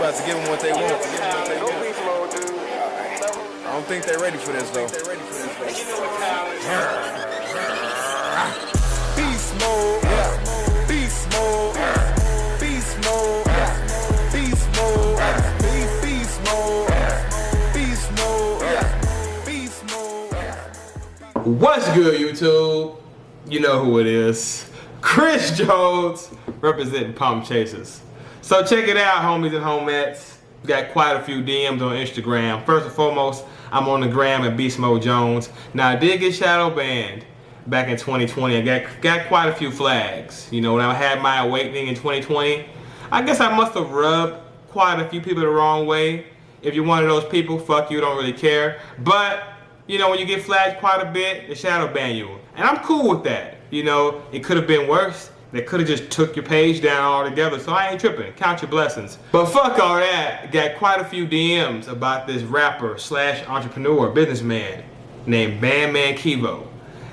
about to give them what they want. I don't think they're ready for this though. Beast mode, beast mode, beast mode, beast mode, beast mode, beast mode, beast mode. What's good, YouTube? You know who it is. Chris Jones representing Palm Chasers. So check it out, homies and homettes. Got quite a few DMs on Instagram. First and foremost, I'm on the gram at Beast Mode Jones. Now I did get shadow banned back in 2020. I got quite a few flags. You know, when I had my awakening in 2020, I guess I must have rubbed quite a few people the wrong way. If you're one of those people, fuck you, don't really care. But, you know, when you get flagged quite a bit, they shadow ban you. And I'm cool with that. You know, it could have been worse. They could have just took your page down altogether, so I ain't tripping. Count your blessings. But fuck all that. Got quite a few DMs about this rapper slash entrepreneur, businessman named Bandman Kevo.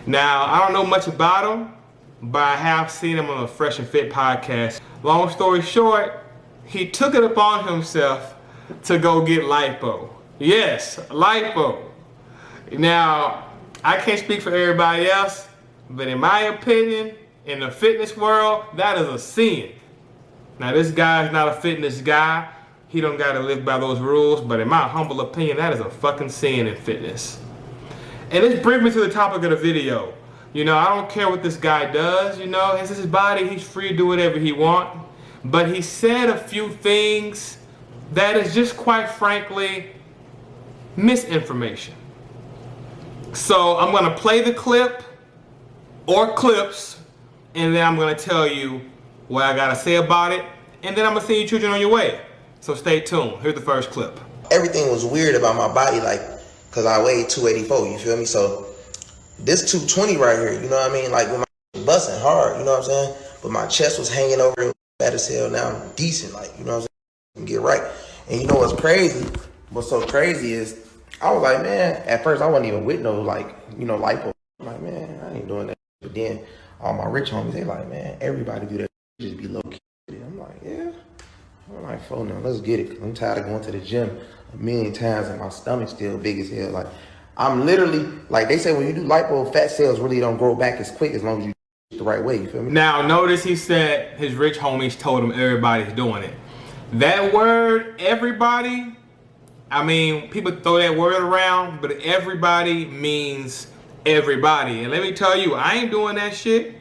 Now, I don't know much about him, but I have seen him on the Fresh and Fit podcast. Long story short, he took it upon himself to go get Lipo. Yes, Lipo. Now, I can't speak for everybody else, but in my opinion, in the fitness world, that is a sin. Now this guy's not a fitness guy. He don't gotta live by those rules, but in my humble opinion, that is a fucking sin in fitness. And this brings me to the topic of the video. You know, I don't care what this guy does, you know, it's his body, he's free to do whatever he wants. But he said a few things that is just quite frankly misinformation. So I'm gonna play the clip or clips, and then I'm gonna tell you what I gotta say about it, and then I'm gonna send you children on your way. So stay tuned. Here's the first clip. Everything was weird about my body, like, cause I weighed 284, you feel me? So this 220 right here, you know what I mean? Like, when my busting hard, you know what I'm saying? But my chest was hanging over, it was bad as hell. Now I'm decent, like, you know what I'm saying? Get right. And you know what's crazy? What's so crazy is, I was like, man, at first I wasn't even with no, like, you know, Lipo. I'm like, man, I ain't doing that. But then all my rich homies, they like, man, everybody do that. Just be low key. I'm like, yeah. I'm like, phone now, let's get it. I'm tired of going to the gym a million times and my stomach's still big as hell. Like, I'm literally, like they say when you do lipo, fat cells really don't grow back as quick as long as you do it the right way, you feel me? Now, notice he said his rich homies told him everybody's doing it. That word, everybody, I mean, people throw that word around, but everybody means everybody. And let me tell you, I ain't doing that shit.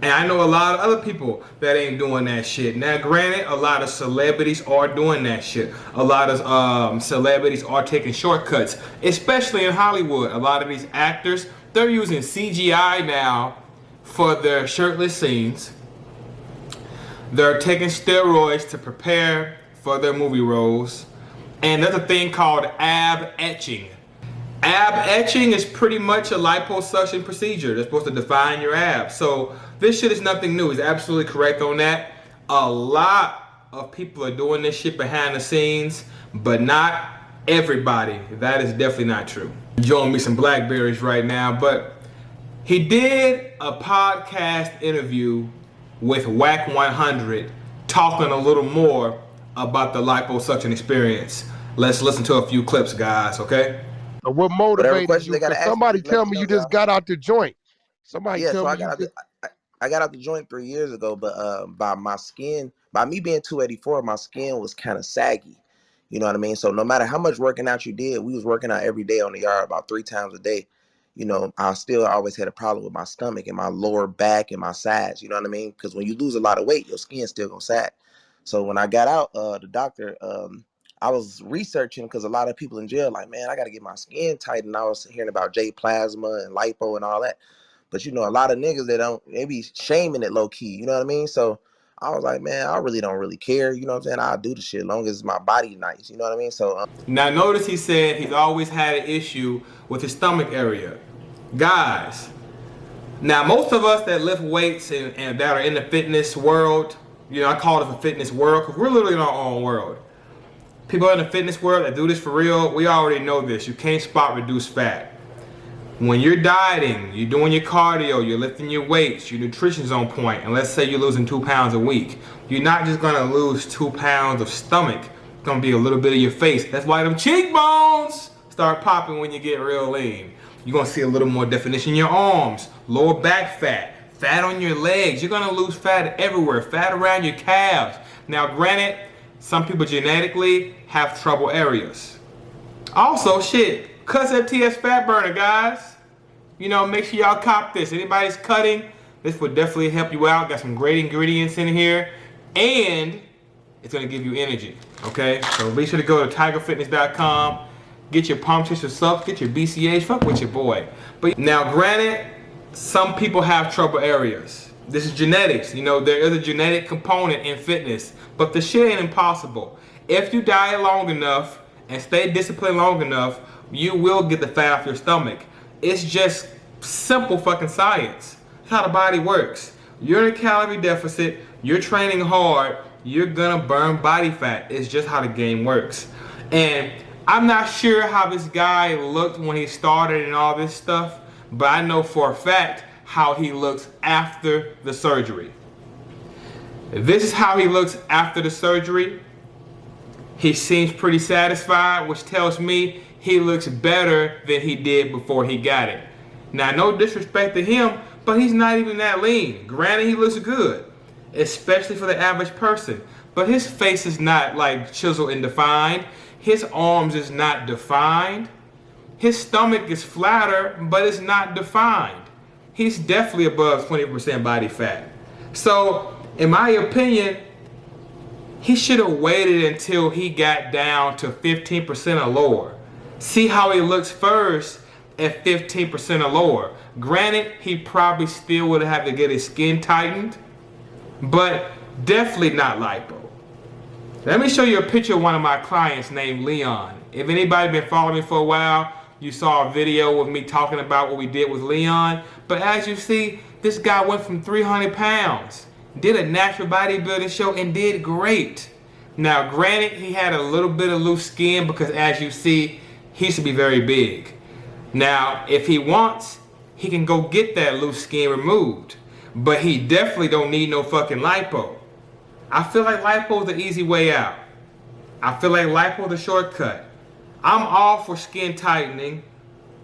And I know a lot of other people that ain't doing that shit. Now, granted, a lot of celebrities are doing that shit. A lot of celebrities are taking shortcuts, especially in Hollywood. A lot of these actors, they're using CGI now for their shirtless scenes. They're taking steroids to prepare for their movie roles. And there's a thing called ab etching. Ab etching is pretty much a liposuction procedure that's supposed to define your abs. So this shit is nothing new. He's absolutely correct on that. A lot of people are doing this shit behind the scenes, but not everybody. That is definitely not true. Enjoying me some blackberries right now, but he did a podcast interview with Whack 100 talking a little more about the liposuction experience. Let's listen to a few clips, guys, okay? What motivated you? Somebody tell me you just out. got out the joint. Somebody yeah, tell so me I got out the joint 3 years ago, but by my skin, by me being 284, my skin was kind of saggy. You know what I mean? So no matter how much working out you did, we was working out every day on the yard about 3 times a day. You know, I still always had a problem with my stomach and my lower back and my sides. You know what I mean? Because when you lose a lot of weight, your skin's still gonna sag. So when I got out, the doctor, I was researching because a lot of people in jail like, man, I got to get my skin tight. And I was hearing about J plasma and lipo and all that. But, you know, a lot of niggas that they be shaming it low key. You know what I mean? So I was like, man, I really don't really care. You know what I'm saying? I'll do the shit as long as my body nice. You know what I mean? So now notice he said he's always had an issue with his stomach area. Guys, now most of us that lift weights and that are in the fitness world, you know, I call it the fitness world because we're literally in our own world. People in the fitness world that do this for real, we already know this. You can't spot reduce fat. When you're dieting, you're doing your cardio, you're lifting your weights, your nutrition's on point, and let's say you're losing 2 pounds a week, you're not just gonna lose 2 pounds of stomach. It's gonna be a little bit of your face. That's why them cheekbones start popping when you get real lean. You're gonna see a little more definition in your arms, lower back fat, fat on your legs. You're gonna lose fat everywhere, fat around your calves. Now granted, some people genetically have trouble areas. Also, shit, cuts FTS fat burner, guys. You know, make sure y'all cop this. Anybody's cutting, this will definitely help you out. Got some great ingredients in here, and it's gonna give you energy. Okay, so be sure to go to tigerfitness.com. Get your pump chaser subs, get your BCAs, fuck with your boy. But now, granted, some people have trouble areas. This is genetics. You know, there is a genetic component in fitness, but the shit ain't impossible. If you diet long enough and stay disciplined long enough, you will get the fat off your stomach. It's just simple fucking science. That's how the body works. You're in a calorie deficit, you're training hard, you're gonna burn body fat. It's just how the game works. And I'm not sure how this guy looked when he started and all this stuff, but I know for a fact how he looks after the surgery. This is how he looks after the surgery. He seems pretty satisfied, which tells me he looks better than he did before he got it. Now, no disrespect to him, but he's not even that lean. Granted, he looks good, especially for the average person, but his face is not like chiseled and defined. His arms is not defined. His stomach is flatter, but it's not defined. He's definitely above 20% body fat. So, in my opinion, he should have waited until he got down to 15% or lower. See how he looks first at 15% or lower. Granted, he probably still would have to get his skin tightened, but definitely not lipo. Let me show you a picture of one of my clients named Leon. If anybody been following me for a while, you saw a video of me talking about what we did with Leon. But as you see, this guy went from 300 pounds, did a natural bodybuilding show and did great. Now granted, he had a little bit of loose skin because as you see, he used to be very big. Now, if he wants, he can go get that loose skin removed. But he definitely don't need no fucking lipo. I feel like lipo is the easy way out. I feel like lipo is the shortcut. I'm all for skin tightening.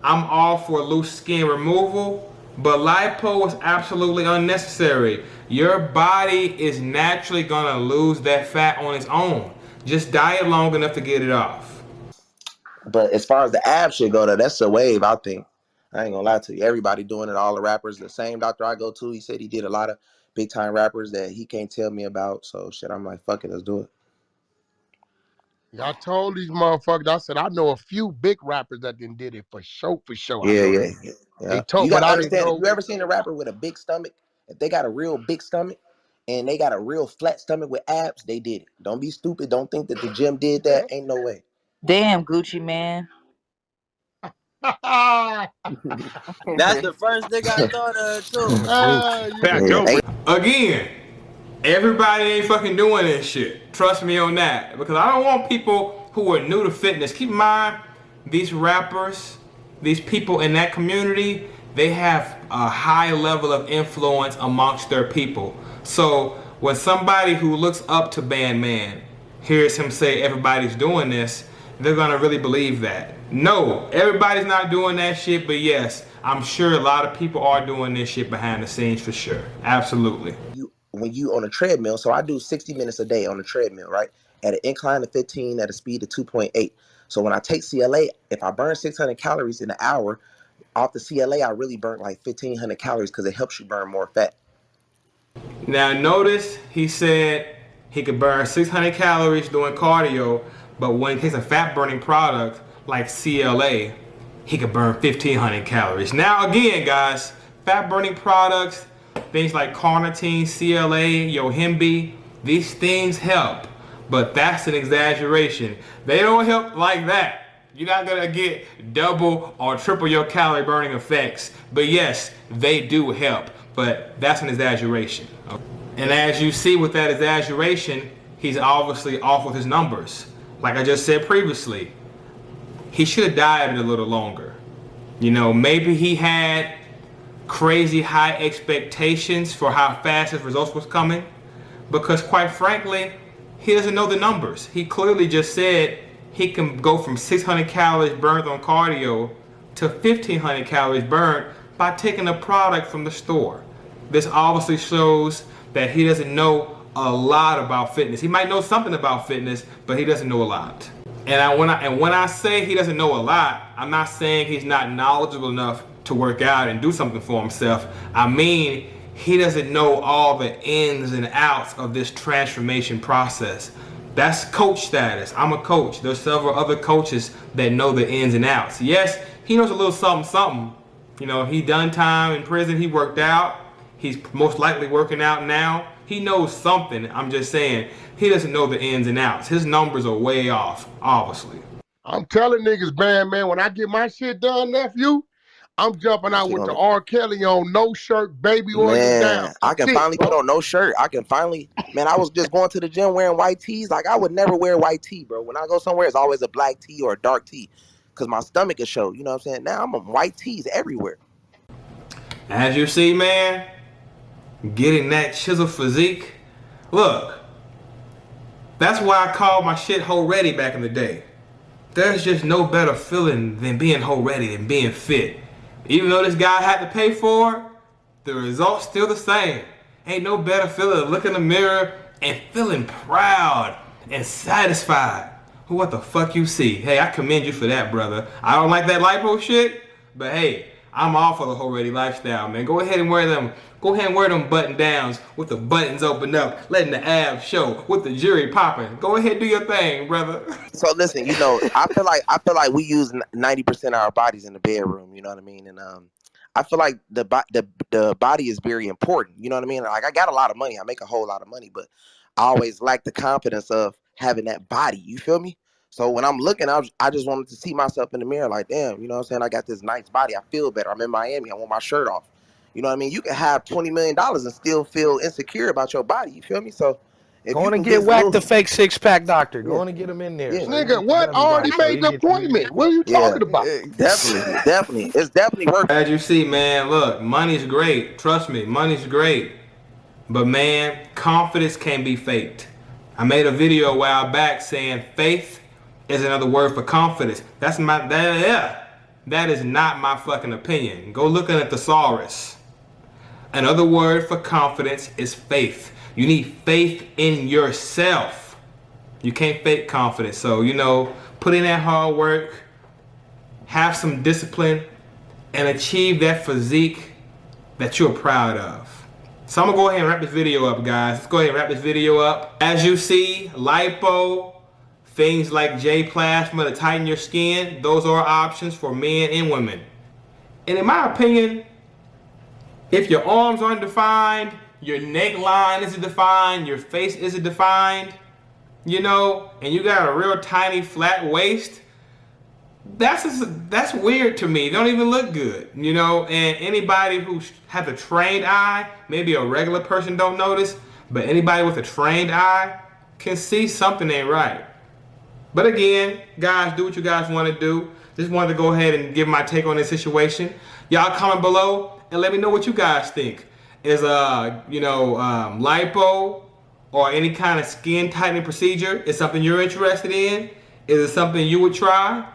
I'm all for loose skin removal. But lipo is absolutely unnecessary. Your body is naturally gonna lose that fat on its own. Just diet long enough to get it off. But as far as the abs shit go, that's a wave, I think. I ain't gonna lie to you. Everybody doing it, all the rappers. The same doctor I go to, he said he did a lot of big time rappers that he can't tell me about. So shit, I'm like, fuck it, let's do it. I told these motherfuckers, I said, I know a few big rappers that did it for sure, for sure. Yeah. They told, you gotta but I understand, didn't know. if you ever seen a rapper with a big stomach, if they got a real big stomach and they got a real flat stomach with abs, they did it. Don't be stupid. Don't think that the gym did that. Ain't no way. Damn, Gucci man. That's the first thing I thought of too. Again, everybody ain't fucking doing this shit. Trust me on that. Because I don't want people who are new to fitness. Keep in mind, these rappers, these people in that community, they have a high level of influence amongst their people. So when somebody who looks up to Bandman hears him say everybody's doing this, they're gonna really believe that. No, everybody's not doing that shit, but yes, I'm sure a lot of people are doing this shit behind the scenes for sure. Absolutely. When you on a treadmill, so I do 60 minutes a day on a treadmill, right? At an incline of 15, at a speed of 2.8. So when I take CLA, if I burn 600 calories in an hour, off the CLA, I really burn like 1,500 calories because it helps you burn more fat. Now notice he said he could burn 600 calories doing cardio, but when he takes a fat burning product like CLA, he could burn 1,500 calories. Now again, guys, fat burning products, things like carnitine, CLA, Yohimbe, these things help, but that's an exaggeration. They don't help like that. You're not gonna get double or triple your calorie burning effects, but yes, they do help, but that's an exaggeration. And as you see with that exaggeration, he's obviously off with his numbers. Like I just said previously, he should have dieted a little longer. You know, maybe he had crazy high expectations for how fast his results was coming, because quite frankly, he doesn't know the numbers. He clearly just said he can go from 600 calories burned on cardio to 1500 calories burned by taking a product from the store. This obviously shows that he doesn't know a lot about fitness. He might know something about fitness, but he doesn't know a lot. And when I say he doesn't know a lot, I'm not saying he's not knowledgeable enough to work out and do something for himself. I mean, he doesn't know all the ins and outs of this transformation process. That's coach status. I'm a coach. There's several other coaches that know the ins and outs. Yes, he knows a little something, something. You know, he done time in prison. He worked out. He's most likely working out now. He knows something. I'm just saying, he doesn't know the ins and outs. His numbers are way off, obviously. I'm telling niggas, man, when I get my shit done, nephew, I'm jumping out with the R. Kelly on no shirt, baby oil down. I can finally put on no shirt. I can finally, man, I was just going to the gym wearing white tees. Like, I would never wear white tee, bro. When I go somewhere, it's always a black tee or a dark tee because my stomach is show. You know what I'm saying? Now I'm on white tees everywhere. As you see, man, getting that chisel physique. Look, that's why I called my shit Ho Ready back in the day. There's just no better feeling than being Ho Ready, than being fit. Even though this guy had to pay for it, the result's still the same. Ain't no better feeling than looking in the mirror and feeling proud and satisfied with what the fuck you see. Hey, I commend you for that, brother. I don't like that lipo shit, but hey, I'm all for the Ho Ready lifestyle, man. Go ahead and wear them. Go ahead and wear them button downs with the buttons open up, letting the abs show, with the jewelry popping. Go ahead and do your thing, brother. So listen, you know, I feel like we use 90% of our bodies in the bedroom. You know what I mean? And I feel like the body is very important. You know what I mean? Like, I got a lot of money. I make a whole lot of money, but I always lack the confidence of having that body. You feel me? So when I'm looking, I just wanted to see myself in the mirror like, damn, you know what I'm saying? I got this nice body. I feel better. I'm in Miami. I want my shirt off. You know what I mean? You can have $20 million and still feel insecure about your body. You feel me? So Go on and get whacked the fake six-pack doctor. Go on and get him in there. Yeah. Nigga, what? Already made the appointment. What are you talking about? Definitely. It's definitely worth it. As you see, man, look, money's great. Trust me, money's great. But man, confidence can be faked. I made a video a while back saying faith is another word for confidence. That is not my fucking opinion. Go look at the thesaurus. Another word for confidence is faith. You need faith in yourself. You can't fake confidence. So, you know, put in that hard work, have some discipline, and achieve that physique that you're proud of. So I'm gonna go ahead and wrap this video up, guys. Let's go ahead and wrap this video up. As you see, lipo, things like J-plasma to tighten your skin, those are options for men and women. And in my opinion, if your arms aren't defined, your neckline isn't defined, your face isn't defined, you know, and you got a real tiny flat waist, that's weird to me. It don't even look good, you know. And anybody who has a trained eye, maybe a regular person don't notice, but anybody with a trained eye can see something ain't right. But again, guys, do what you guys want to do. Just wanted to go ahead and give my take on this situation. Y'all comment below and let me know what you guys think. Is lipo or any kind of skin tightening procedure is something you're interested in? Is it something you would try?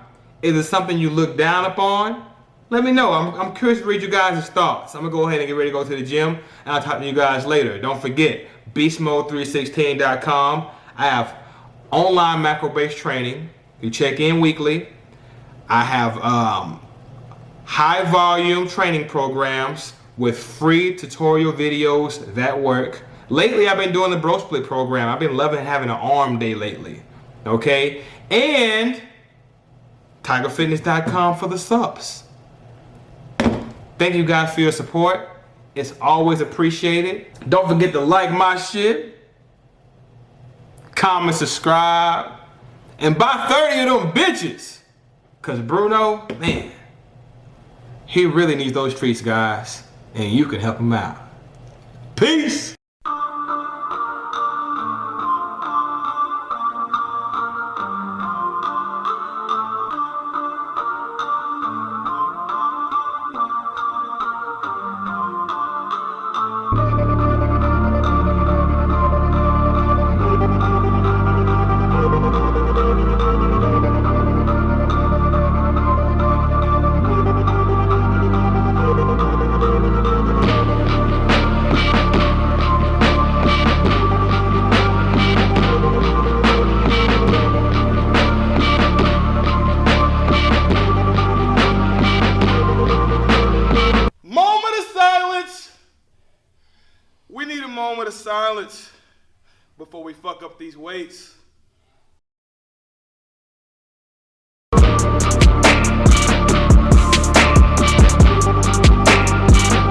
Is it something you look down upon? Let me know. I'm curious to read you guys' thoughts. I'm gonna go ahead and get ready to go to the gym, and I'll talk to you guys later. Don't forget, beastmode316.com. I have online macro-based training. You check in weekly. I have high volume training programs with free tutorial videos that work. Lately, I've been doing the bro split program. I've been loving having an arm day lately. Okay? And tigerfitness.com for the subs. Thank you guys for your support. It's always appreciated. Don't forget to like my shit, comment, subscribe, and buy 30 of them bitches. Cause Bruno, man, he really needs those treats, guys, and you can help him out. Peace. silence before we fuck up these weights.